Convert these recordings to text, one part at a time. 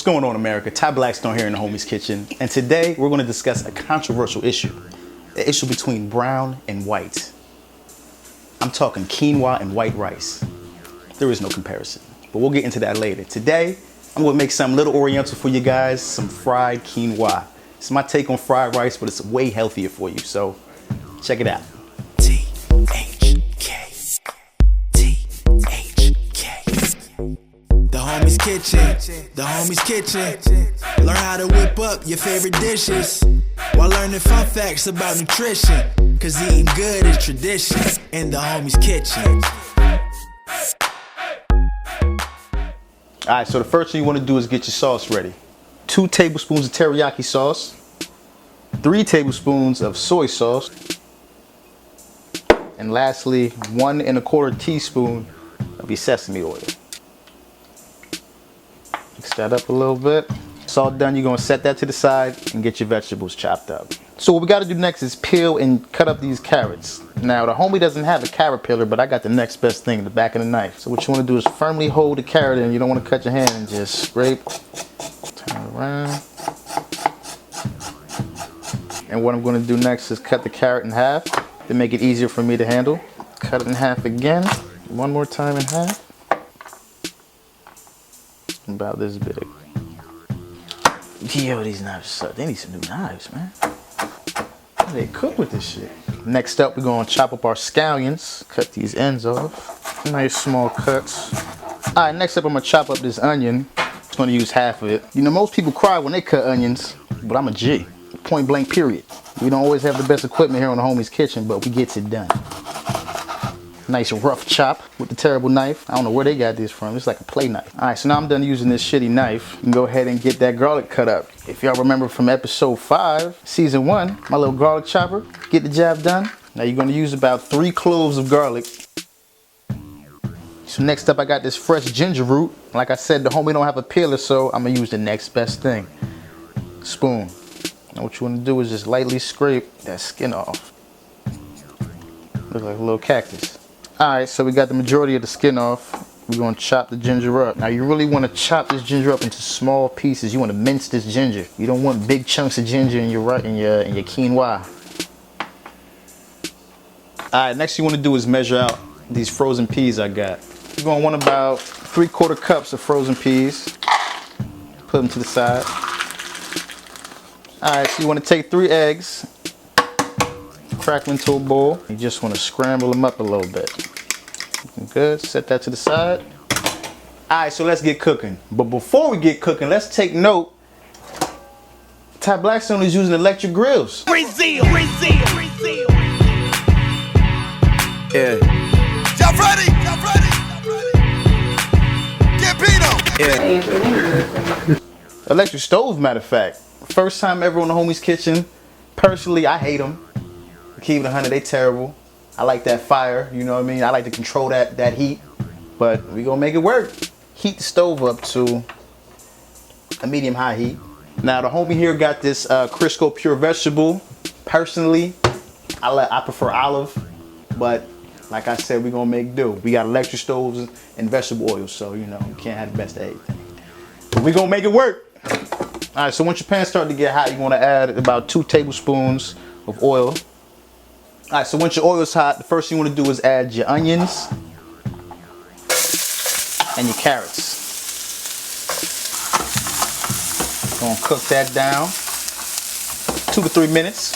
What's going on, America? Ty Blackstone here in the Homie's Kitchen, and today we're going to discuss a controversial issue. The issue between brown and white. I'm talking quinoa and white rice. There is no comparison, but we'll get into that later. Today, I'm going to make something a little oriental for you guys, some fried quinoa. It's my take on fried rice, but it's way healthier for you, so check it out. The Homie's Kitchen. Learn how to whip up your favorite dishes while learning fun facts about nutrition. Cause eating good is tradition in the Homie's Kitchen. Alright, so the first thing you want to do is get your sauce ready. 2 tablespoons of teriyaki sauce, 3 tablespoons of soy sauce, and lastly 1 1/4 teaspoon of your sesame oil. Mix that up a little bit. It's all done. You're going to set that to the side and get your vegetables chopped up. So what we got to do next is peel and cut up these carrots. Now the homie doesn't have a carrot peeler, but I got the next best thing, the back of the knife. So what you want to do is firmly hold the carrot in. You don't want to cut your hand and just scrape. Turn it around. And what I'm going to do next is cut the carrot in half to make it easier for me to handle. Cut it in half again. One more time in half. About this big. Yo, these knives suck. They need some new knives, man. How do they cook with this shit? Next up, we're gonna chop up our scallions. Cut these ends off. Nice small cuts. All right, next up, I'm gonna chop up this onion. Just gonna use half of it. You know, most people cry when they cut onions, but I'm a G. Point blank, period. We don't always have the best equipment here on the Homie's Kitchen, but we get it done. Nice rough chop with the terrible knife. I don't know where they got this from. It's like a play knife. All right, so now I'm done using this shitty knife. You can go ahead and get that garlic cut up. If y'all remember from episode 5, season 1, my little garlic chopper, get the job done. Now you're gonna use about 3 cloves of garlic. So next up, I got this fresh ginger root. Like I said, the homie don't have a peeler, so I'm gonna use the next best thing. Spoon. Now what you wanna do is just lightly scrape that skin off. Look like a little cactus. Alright, so we got the majority of the skin off. We're going to chop the ginger up. Now you really want to chop this ginger up into small pieces. You want to mince this ginger. You don't want big chunks of ginger in your quinoa. Alright, next you want to do is measure out these frozen peas I got. You're going to want about 3/4 cups of frozen peas. Put them to the side. Alright, so you want to take 3 eggs. Crack them into a bowl. You just want to scramble them up a little bit. Good. Set that to the side. Alright, so let's get cooking. But before we get cooking, let's take note. Ty Blackstone is using electric grills. Brazil. Yeah. Y'all ready? Get Pino. Yeah. Electric stove, matter of fact. First time ever on the Homie's Kitchen. Personally, I hate them. Keep it 100, they terrible. I like that fire, you know what I mean? I like to control that heat, but we gonna make it work. Heat the stove up to a medium-high heat. Now the homie here got this Crisco pure vegetable. Personally, I prefer olive, but like I said, we gonna make do. We got electric stoves and vegetable oil, so you know, you can't have the best of everything. But we gonna make it work. All right, so once your pan start to get hot, you wanna add about 2 tablespoons of oil. Alright, so once your oil is hot, the first thing you want to do is add your onions and your carrots. Gonna cook that down 2 to 3 minutes.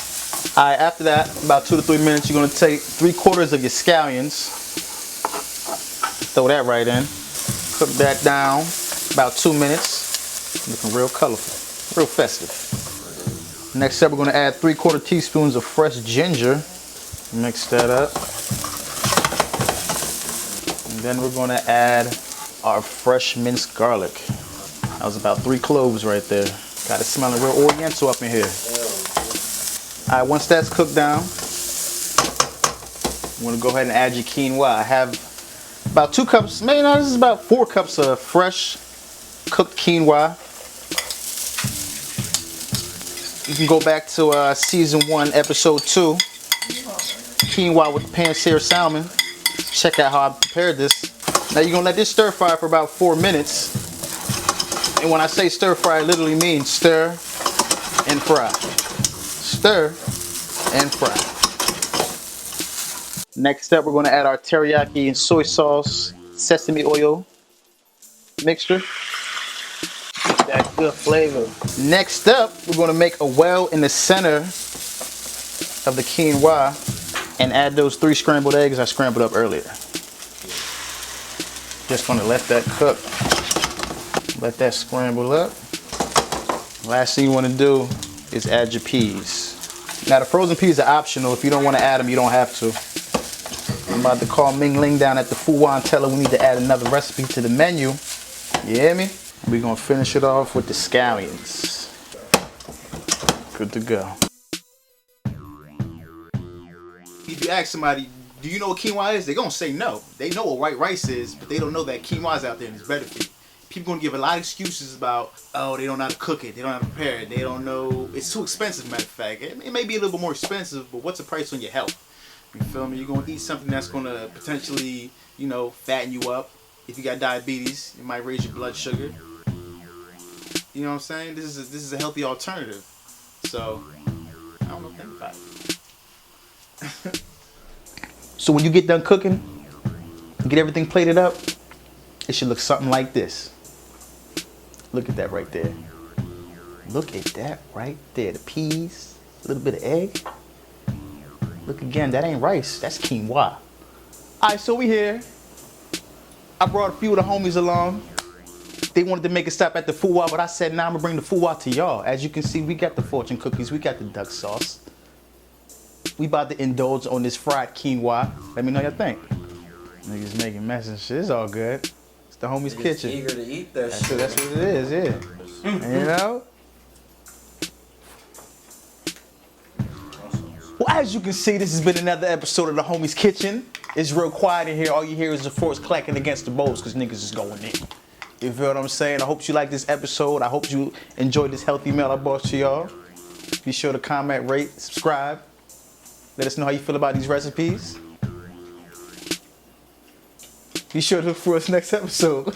Alright, after that, about 2 to 3 minutes, you're gonna take 3/4 of your scallions. Throw that right in. Cook that down about 2 minutes. Looking real colorful, real festive. Next up, we're gonna add 3/4 teaspoons of fresh ginger. Mix that up. And then we're going to add our fresh minced garlic. That was about 3 cloves right there. Got it smelling real oriental up in here. Alright, once that's cooked down, I'm going to go ahead and add your quinoa. I have about 2 cups, maybe no, this is about 4 cups of fresh cooked quinoa. You can go back to season 1, episode 2. Quinoa with the pan-seared salmon. Check out how I prepared this. Now you're gonna let this stir fry for about 4 minutes. And when I say stir fry, I literally mean stir and fry. Stir and fry. Next up, we're going to add our teriyaki and soy sauce, sesame oil mixture. That good flavor. Next up, we're going to make a well in the center of the quinoa and add those 3 scrambled eggs I scrambled up earlier. Just going to let that cook. Let that scramble up. Last thing you want to do is add your peas. Now the frozen peas are optional. If you don't want to add them, you don't have to. I'm about to call Ming Ling down at the Fuwa and tell her we need to add another recipe to the menu. You hear me? We're going to finish it off with the scallions. Good to go. If you ask somebody, do you know what quinoa is? They're going to say no. They know what white rice is, but they don't know that quinoa is out there and it's better for you. People going to give a lot of excuses about, oh, they don't know how to cook it. They don't know how to prepare it. They don't know. It's too expensive, matter of fact. It may be a little bit more expensive, but what's the price on your health? You feel me? You're going to eat something that's going to potentially, you know, fatten you up. If you got diabetes, it might raise your blood sugar. You know what I'm saying? This is a healthy alternative. So, I don't know, think about it. So when you get done cooking, get everything plated up, it should look something like this. Look at that right there. Look at that right there. The peas, a little bit of egg. Look again, that ain't rice, that's quinoa. Alright, so we here. I brought a few of the homies along. They wanted to make a stop at the Fuwa, but I said, nah, I'm gonna bring the Fuwa to y'all. As you can see, we got the fortune cookies, we got the duck sauce. We about to indulge on this fried quinoa. Let me know your think. Niggas making mess and shit, it's all good. It's the homies' kitchen. Eager to eat that shit. That's what it is, yeah. You know? Well, as you can see, this has been another episode of the homies' kitchen. It's real quiet in here. All you hear is the forks clacking against the bowls because niggas is going in. You feel what I'm saying? I hope you like this episode. I hope you enjoyed this healthy meal I brought to y'all. Be sure to comment, rate, subscribe. Let us know how you feel about these recipes. Be sure to look for us next episode.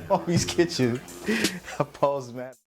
Homies' kitchen. Pause, man.